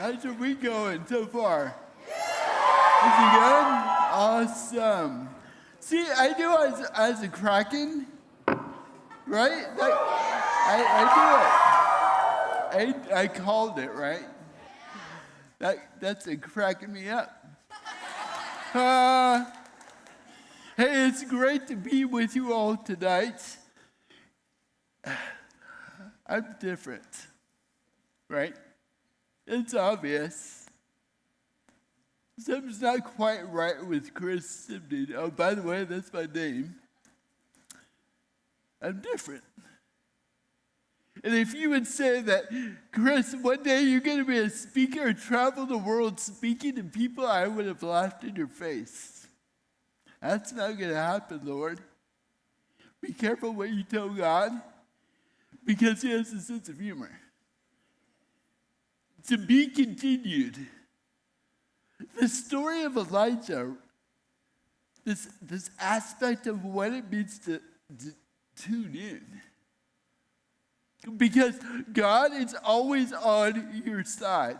How's your week going so far? Is it good? Awesome. See, I knew I was a Kraken, right? I do it. I called it, right? That's a cracking me up. Hey, it's great to be with you all tonight. I'm different, right? It's obvious. Something's not quite right with Chris Simning. Oh, by the way, that's my name. I'm different. And if you would say that, Chris, one day you're going to be a speaker and travel the world speaking to people, I would have laughed in your face. That's not going to happen, Lord. Be careful what you tell God, because He has a sense of humor. To be continued. The story of Elijah, this aspect of what it means to tune in. Because God is always on your side.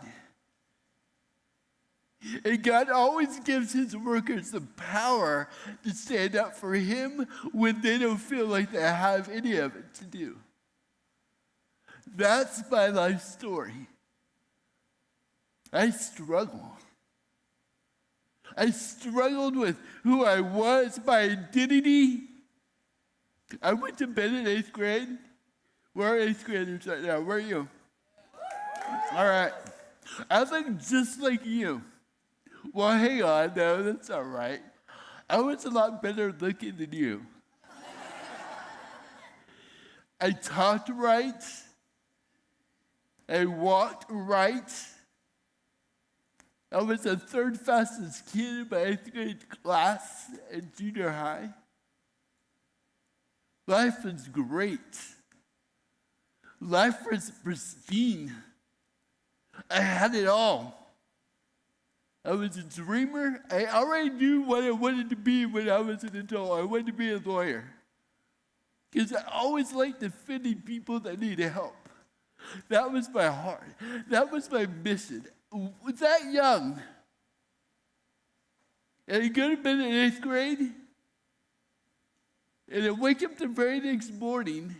And God always gives His workers the power to stand up for Him when they don't feel like they have any of it to do. That's my life story. I struggled with who I was, my identity. I went to bed in 8th grade. Where are 8th graders right now? Where are you? All right. I look just like you. Well, hang on. No, that's all right. I was a lot better looking than you. I talked right. I walked right. I was the third fastest kid in my 8th grade class in junior high. Life was great. Life was pristine. I had it all. I was a dreamer. I already knew what I wanted to be when I was an adult. I wanted to be a lawyer. Because I always liked defending people that needed help. That was my heart. That was my mission. Was that young? And I go to bed in 8th grade, and I wake up the very next morning,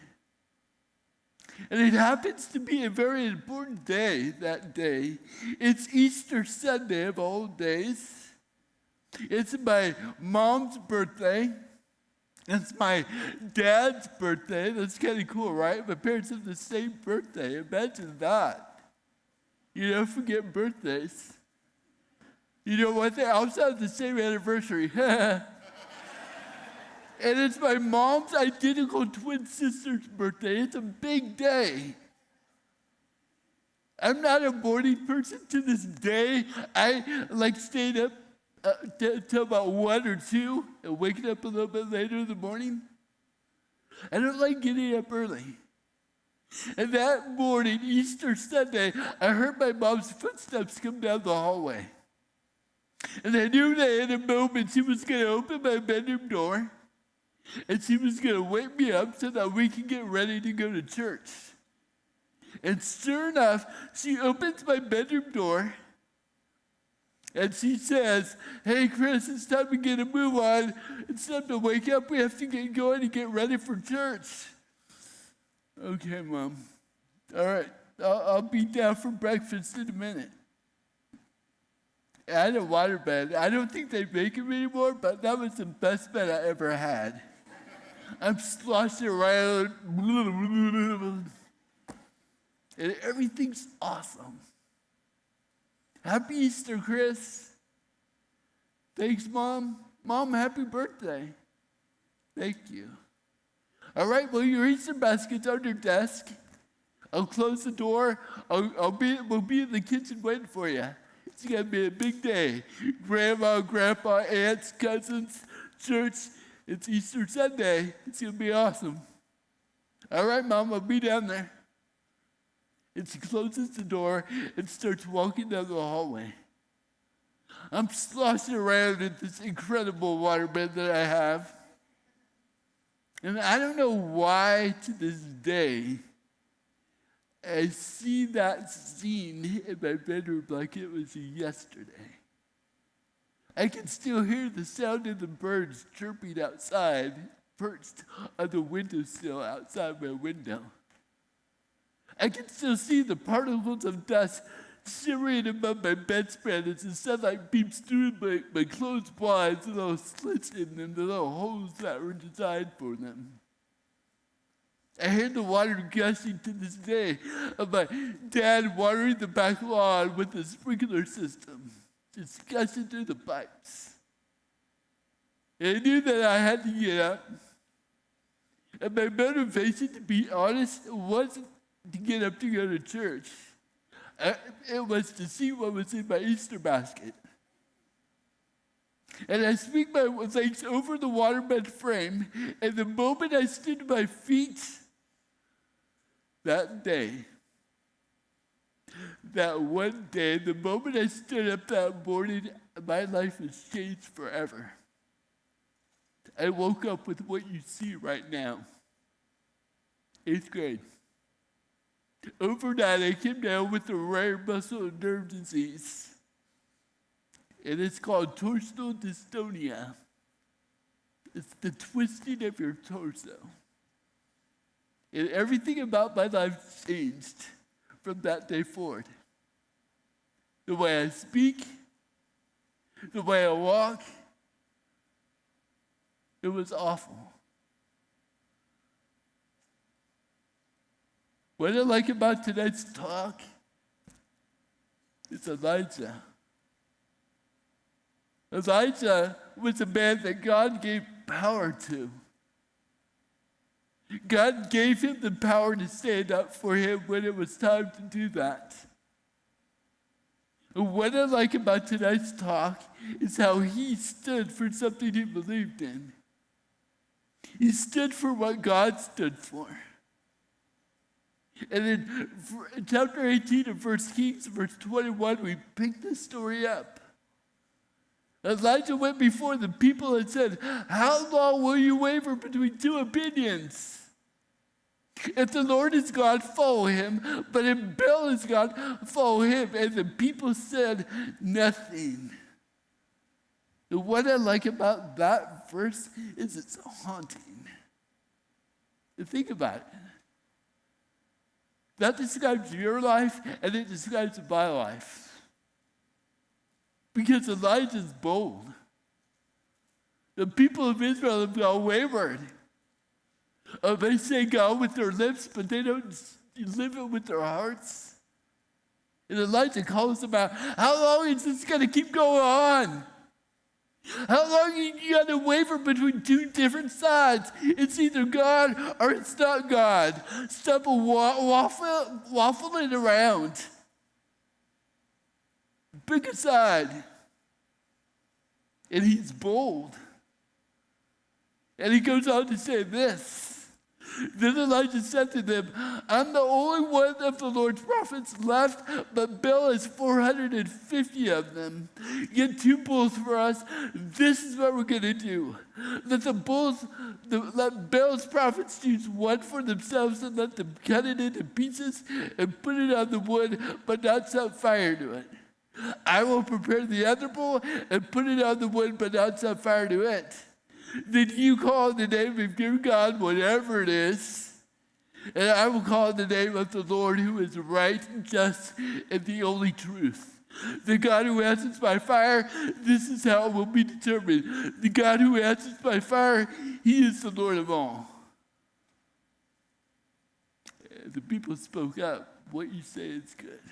and it happens to be a very important day that day. It's Easter Sunday of all days. It's my mom's birthday. It's my dad's birthday. That's kind of cool, right? My parents have the same birthday. Imagine that. You don't forget birthdays. You know what? They also have the same anniversary. And it's my mom's identical twin sister's birthday. It's a big day. I'm not a morning person to this day. I staying up till about 1 or 2 and waking up a little bit later in the morning. I don't like getting up early. And that morning, Easter Sunday, I heard my mom's footsteps come down the hallway. And I knew that in a moment she was going to open my bedroom door and she was going to wake me up so that we could get ready to go to church. And sure enough, she opens my bedroom door and she says, "Hey, Chris, it's time to get a move on. It's time to wake up. We have to get going and get ready for church." Okay, Mom. All right, I'll be down for breakfast in a minute. I had a waterbed. I don't think they make them anymore, but that was the best bed I ever had. I'm sloshing around, and everything's awesome. Happy Easter, Chris. Thanks, Mom. Mom, happy birthday. Thank you. All right, well, your Easter basket's on your desk. I'll close the door. We'll be in the kitchen waiting for you. It's going to be a big day. Grandma, Grandpa, aunts, cousins, church. It's Easter Sunday. It's going to be awesome. All right, Mom, I'll be down there. And she closes the door and starts walking down the hallway. I'm sloshing around in this incredible waterbed that I have. And I don't know why, to this day, I see that scene in my bedroom like it was yesterday. I can still hear the sound of the birds chirping outside, perched on the windowsill outside my window. I can still see the particles of dust shimmering above my bedspread as the sunlight beams through my closed blinds, the little slits in them, the little holes that were designed for them. I hear the water gushing to this day of my dad watering the back lawn with a sprinkler system, just gushing through the pipes. And I knew that I had to get up. And my motivation, to be honest, wasn't to get up to go to church. It was to see what was in my Easter basket. And I swing my legs over the waterbed frame, and the moment I stood to my feet, that day, that one day, the moment I stood up that morning, my life has changed forever. I woke up with what you see right now. 8th grade. Overnight, I came down with a rare muscle and nerve disease. And it's called torsional dystonia. It's the twisting of your torso. And everything about my life changed from that day forward. The way I speak, the way I walk, it was awful. What I like about tonight's talk is Elijah. Elijah was a man that God gave power to. God gave him the power to stand up for him when it was time to do that. And what I like about tonight's talk is how he stood for something he believed in. He stood for what God stood for. And in chapter 18 of 1 Kings, verse 21, we pick this story up. Elijah went before the people and said, "How long will you waver between two opinions? If the Lord is God, follow him, but if Baal is God, follow him." And the people said nothing. And what I like about that verse is it's haunting. And think about it. That describes your life, and it describes my life. Because Elijah's bold. The people of Israel have gone wayward. They say God with their lips, but they don't live it with their hearts. And Elijah calls them out. How long is this going to keep going on? How long are you going to waver between two different sides? It's either God or it's not God. Stop waffling around. Pick a side. And he's bold. And he goes on to say this. Then Elijah said to them, "I'm the only one of the Lord's prophets left, but Baal has 450 of them. Get 2 bulls for us. This is what we're going to do. Let Baal's prophets choose one for themselves and let them cut it into pieces and put it on the wood, but not set fire to it. I will prepare the other bull and put it on the wood, but not set fire to it. Then you call the name of your God, whatever it is, and I will call the name of the Lord who is right and just and the only truth. The God who answers by fire, this is how it will be determined. The God who answers by fire, he is the Lord of all." The people spoke up. What you say is good.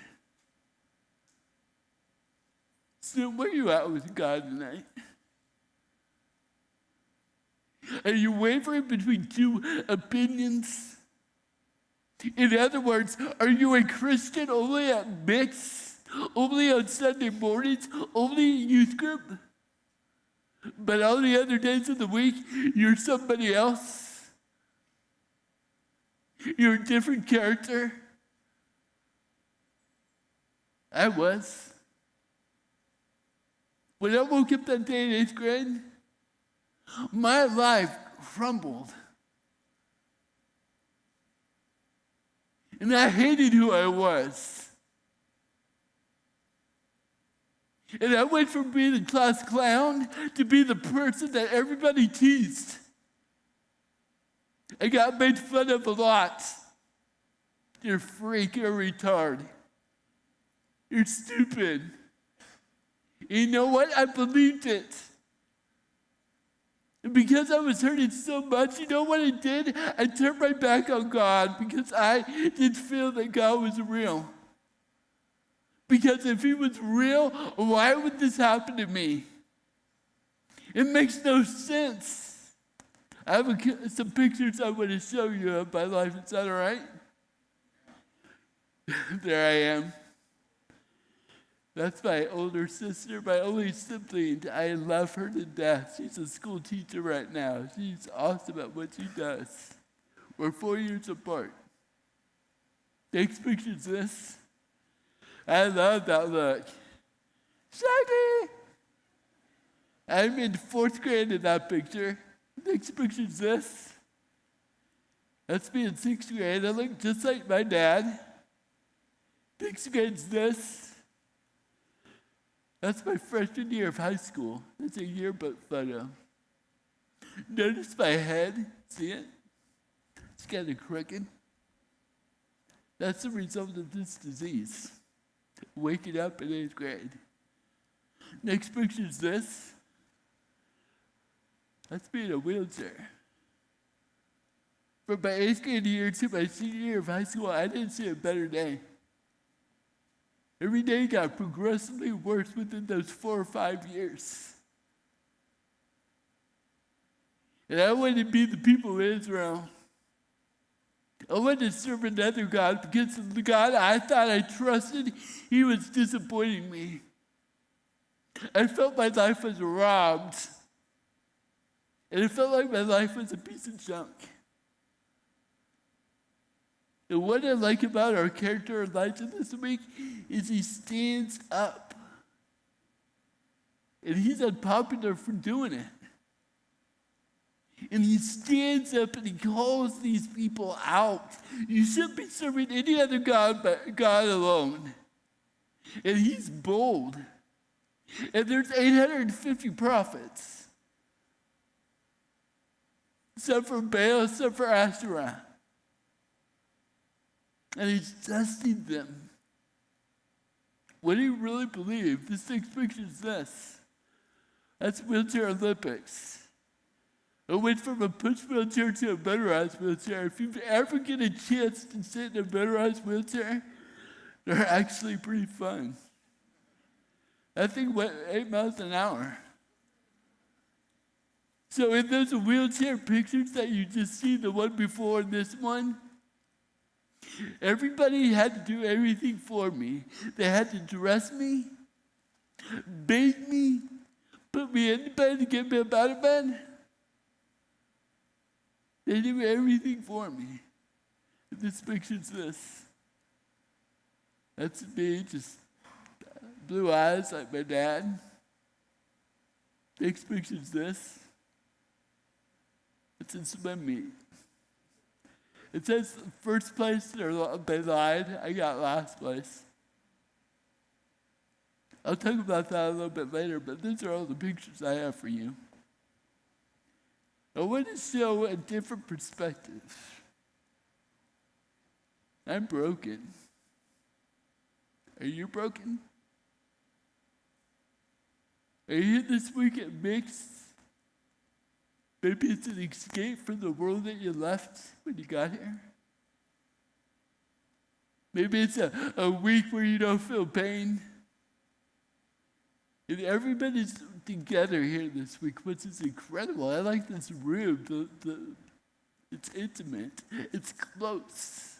So where are you at with God tonight? Are you wavering between two opinions? In other words, are you a Christian only at mix, only on Sunday mornings, only youth group? But all the other days of the week, you're somebody else? You're a different character? I was. When I woke up that day in 8th grade, my life crumbled. And I hated who I was. And I went from being a class clown to be the person that everybody teased. I got made fun of a lot. You're a freak, you're a retard. You're stupid. You know what? I believed it. And because I was hurting so much, you know what I did? I turned my back on God because I didn't feel that God was real. Because if he was real, why would this happen to me? It makes no sense. I have some pictures I want to show you of my life. Is that all right? There I am. That's my older sister, my only sibling. I love her to death. She's a school teacher right now. She's awesome at what she does. We're 4 years apart. Next picture is this. I love that look. Shaggy! I'm in 4th grade in that picture. Next picture is this. That's me in 6th grade. I look just like my dad. Next grade is this. That's my freshman year of high school. That's a yearbook photo. Notice my head. See it? It's kind of crooked. That's the result of this disease. Waking up in 8th grade. Next picture is this. That's me in a wheelchair. From my 8th grade year to my senior year of high school, I didn't see a better day. Every day got progressively worse within those 4 or 5 years. And I wanted to be the people of Israel. I wanted to serve another God because the God I thought I trusted, he was disappointing me. I felt my life was robbed. And it felt like my life was a piece of junk. And what I like about our character Elijah this week is he stands up. And he's unpopular for doing it. And he stands up and he calls these people out. You shouldn't be serving any other God but God alone. And he's bold. And there's 850 prophets. Some for Baal, some for Asherah. And he's testing them. What do you really believe? This next picture is this. That's wheelchair Olympics. I went from a push wheelchair to a motorized wheelchair. If you ever get a chance to sit in a motorized wheelchair, they're actually pretty fun. That thing went 8 miles an hour. So in those wheelchair pictures that you just see, the one before and this one, everybody had to do everything for me. They had to dress me, bathe me, put me in bed to get me up out of bed. They do everything for me. This picture's this. That's me, just blue eyes like my dad. Next picture's this. It's in swim meet. It says first place, they lied. I got last place. I'll talk about that a little bit later, but these are all the pictures I have for you. I want to show a different perspective. I'm broken. Are you broken? Are you here this week at Mix? Maybe it's an escape from the world that you left when you got here. Maybe it's a week where you don't feel pain. And everybody's together here this week, which is incredible. I like this room. It's intimate. It's close.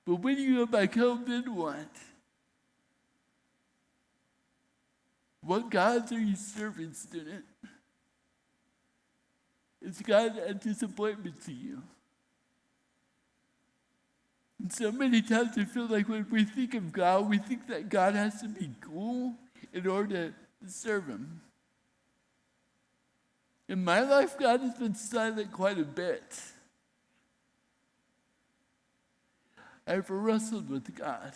But when you go back home, then what? What gods are you serving, student? Is God a disappointment to you? And so many times I feel like when we think of God, we think that God has to be cool in order to serve him. In my life, God has been silent quite a bit. I've wrestled with God.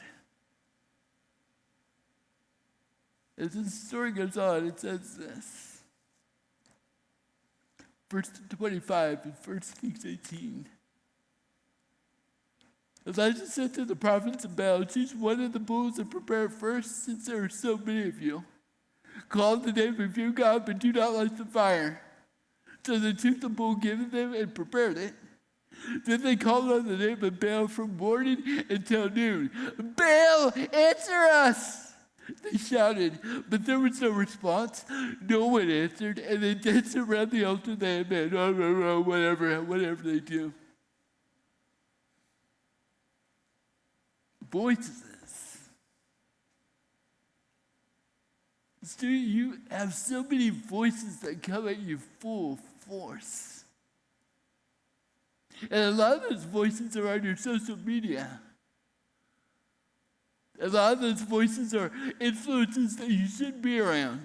As the story goes on, it says this. Verse 25 in 1 Kings 18. Elijah said to the prophets of Baal, choose one of the bulls and prepare it first, since there are so many of you. Call the name of your God, but do not light the fire. So they took the bull given them and prepared it. Then they called on the name of Baal from morning until noon. Baal, answer us! They shouted, but there was no response. No one answered, and they danced around the altar they had made. Oh, whatever they do. Voices. Student, you have so many voices that come at you full force. And a lot of those voices are on your social media. A lot of those voices are influences that you shouldn't be around.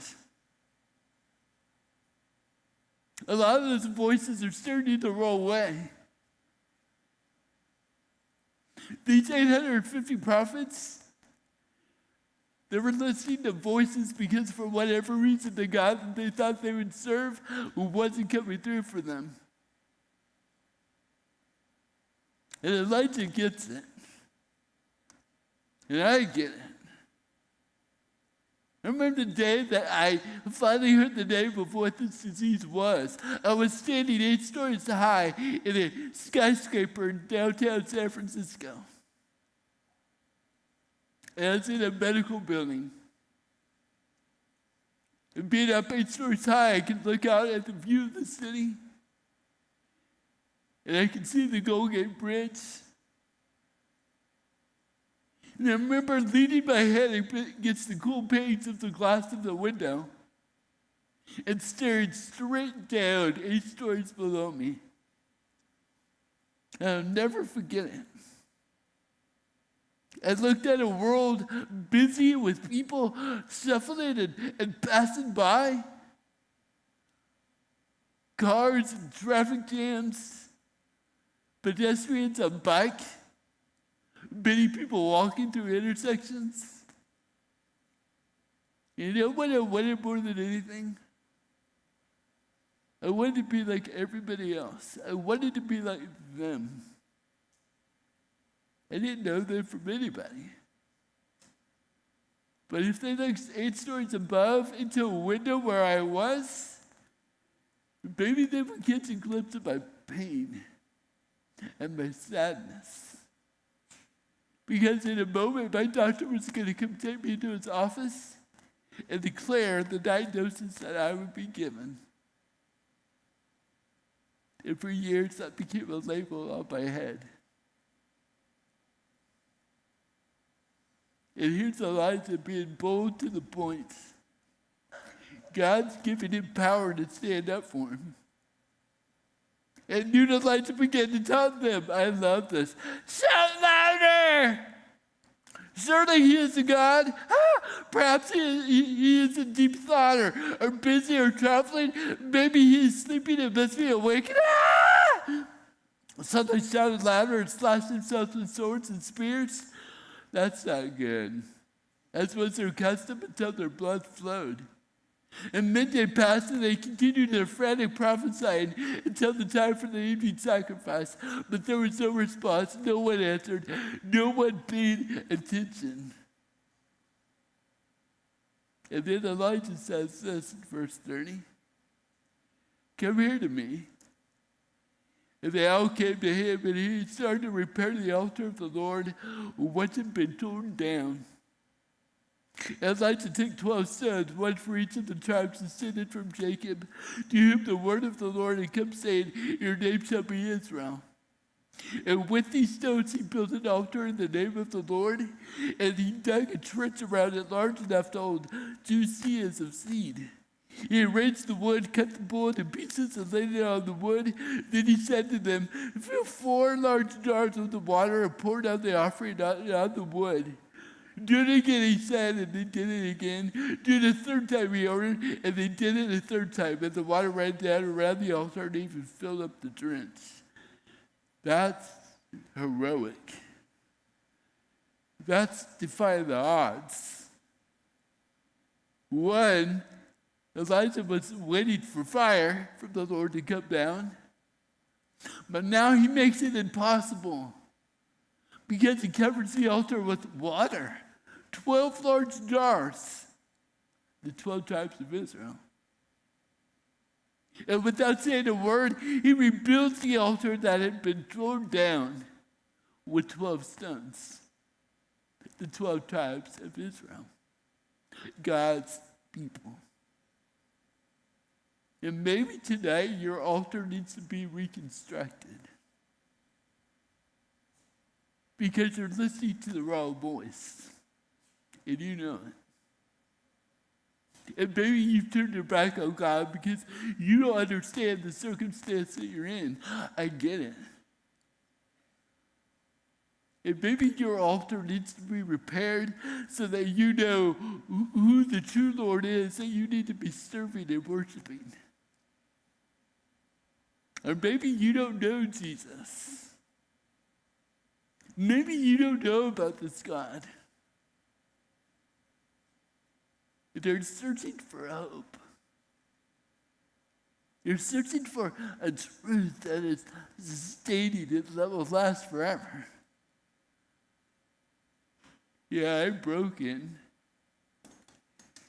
A lot of those voices are steering you the wrong way. These 850 prophets, they were listening to voices because for whatever reason the God that they thought they would serve wasn't coming through for them. And Elijah gets it. And I get it. I remember the day that I finally heard the name of what this disease was. I was standing 8 stories high in a skyscraper in downtown San Francisco. And I was in a medical building. And being up 8 stories high, I could look out at the view of the city. And I could see the Golden Gate Bridge. And I remember leaning my head against the cool panes of the glass of the window and staring straight down 8 stories below me. And I'll never forget it. I looked at a world busy with people shuffling and passing by. Cars and traffic jams. Pedestrians on bike. Many people walking through intersections. You know what I wanted more than anything? I wanted to be like everybody else. I wanted to be like them. I didn't know them from anybody. But if they looked 8 stories above into a window where I was, maybe they would catch a glimpse of my pain and my sadness. Because in a moment, my doctor was going to come take me to his office and declare the diagnosis that I would be given. And for years, that became a label on my head. And here's Elijah being bold to the point. God's giving him power to stand up for him. And new Elijah began to taunt them. I love this. Shout louder! Surely he is a God. Perhaps he is in deep thought or busy or traveling. Maybe he is sleeping and must be awake. So they shouted louder and slashed themselves with swords and spears. That's not good. That was their custom until their blood flowed. And midday passed, and they continued their frantic prophesying until the time for the evening sacrifice. But there was no response. No one answered. No one paid attention. And then Elijah says this in verse 30. Come here to me. And they all came to him, and he started to repair the altar of the Lord, which had been torn down. Elijah took 12 stones, one for each of the tribes descended from Jacob, to whom the word of the Lord had come, saying, your name shall be Israel. And with these stones he built an altar in the name of the Lord, and he dug a trench around it large enough to hold 2 seahs of seed. He arranged the wood, cut the bull into pieces, and laid it on the wood. Then he said to them, fill 4 large jars with the water and pour down the offering on the wood. Do it again, he said, and they did it again. Do it a 3rd time, he ordered, and they did it a 3rd time. And the water ran down around the altar and even filled up the trench. That's heroic. That's defying the odds. One, Elijah was waiting for fire from the Lord to come down. But now he makes it impossible because he covers the altar with water. 12 large jars. The 12 tribes of Israel. And without saying a word, he rebuilds the altar that had been thrown down with 12 stones. The 12 tribes of Israel. God's people. And maybe today your altar needs to be reconstructed. Because you're listening to the wrong voice. And you know it. And maybe you've turned your back on God because you don't understand the circumstance that you're in. I get it. And maybe your altar needs to be repaired so that you know who the true Lord is that you need to be serving and worshiping. Or maybe you don't know Jesus. Maybe you don't know about this God. They're searching for hope. You're searching for a truth that is sustaining and that will last forever. Yeah, I'm broken.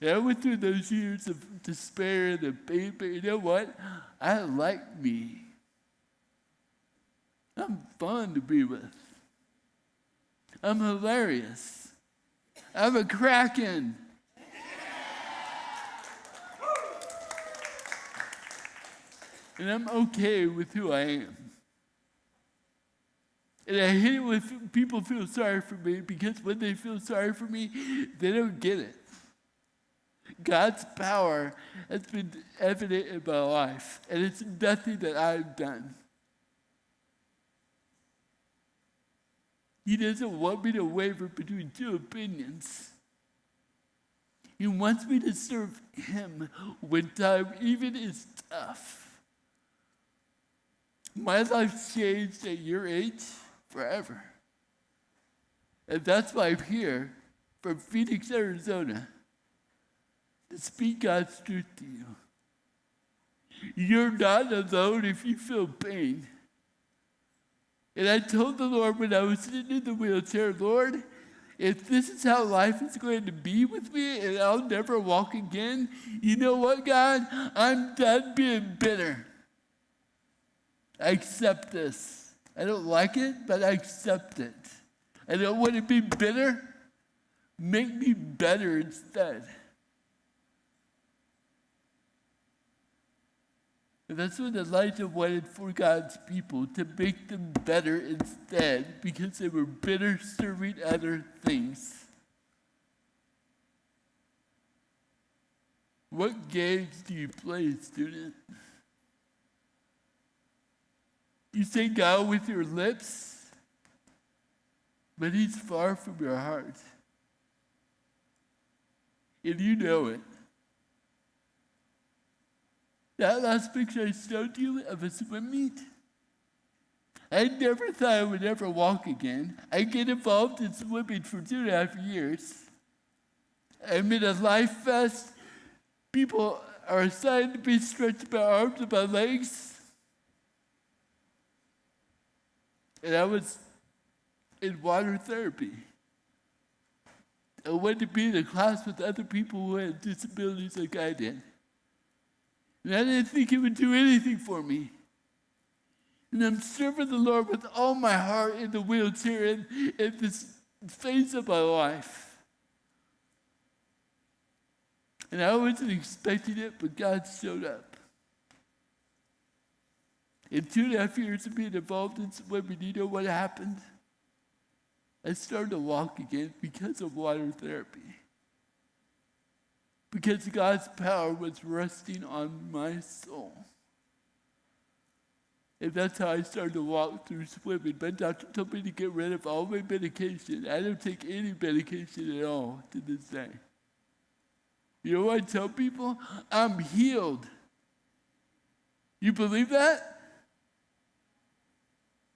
Yeah, I went through those years of despair and pain, but you know what? I like me. I'm fun to be with. I'm hilarious. I'm a kraken. And I'm okay with who I am. And I hate it when people feel sorry for me because when they feel sorry for me, they don't get it. God's power has been evident in my life, and it's nothing that I've done. He doesn't want me to waver between two opinions. He wants me to serve him when time even is tough. My life's changed at your age forever. And that's why I'm here from Phoenix, Arizona, to speak God's truth to you. You're not alone if you feel pain. And I told the Lord when I was sitting in the wheelchair, Lord, if this is how life is going to be with me and I'll never walk again, you know what, God? I'm done being bitter. I accept this. I don't like it, but I accept it. I don't want to be bitter. Make me better instead. And that's what Elijah wanted for God's people, to make them better instead, because they were bitter serving other things. What games do you play, student? You say God with your lips, but he's far from your heart. And you know it. That last picture I showed you of a swim meet, I never thought I would ever walk again. I get involved in swimming for 2.5 years. I'm in a life vest. People are assigned to be stretched my arms and my legs. And I was in water therapy. I went to be in a class with other people who had disabilities like I did. And I didn't think it would do anything for me. And I'm serving the Lord with all my heart in the wheelchair and in this phase of my life. And I wasn't expecting it, but God showed up. In 2.5 years of being involved in swimming, you know what happened? I started to walk again because of water therapy. Because God's power was resting on my soul. And that's how I started to walk through swimming. My doctor told me to get rid of all my medication. I don't take any medication at all to this day. You know what I tell people? I'm healed. You believe that?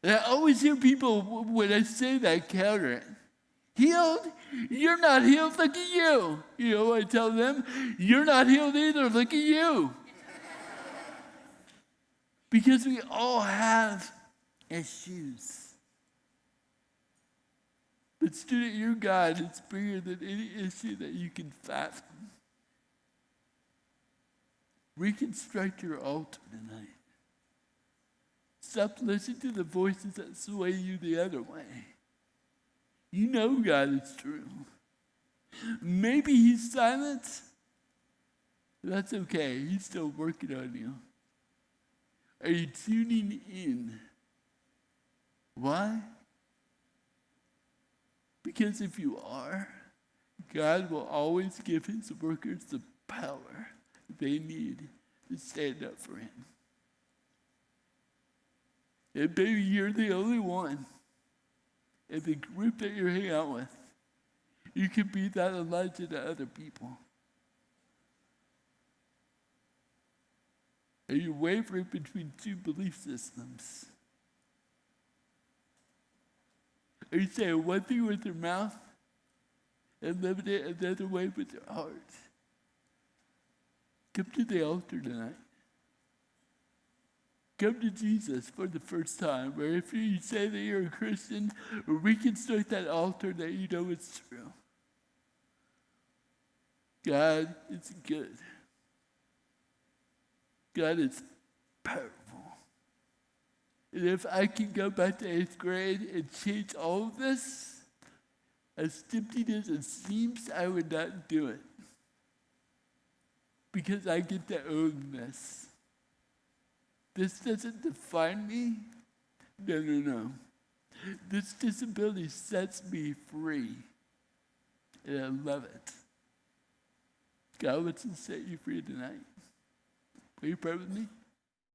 And I always hear people, when I say that, counter it. healed? You're not healed, look at you. You know what I tell them? You're not healed either, look at you. Because we all have issues. But student, your God is bigger than any issue that you can fathom. Reconstruct your altar tonight. Stop listening to the voices that sway you the other way. You know God is true. Maybe he's silent. That's okay. He's still working on you. Are you tuning in? Why? Because if you are, God will always give his workers the power they need to stand up for him. And maybe you're the only one in the group that you're hanging out with. You can be that Elijah to other people. Are you wavering between two belief systems? Are you saying one thing with your mouth and living it another way with your heart? Come to the altar tonight. Come to Jesus for the first time. Or if you say that you're a Christian, reconstruct that altar that you know is true. God is good. God is powerful. And if I can go back to 8th grade and change all of this, as tempting as it seems, I would not do it. Because I get to own this. This doesn't define me. No. This disability sets me free. And I love it. God wants to set you free tonight. Will you pray with me?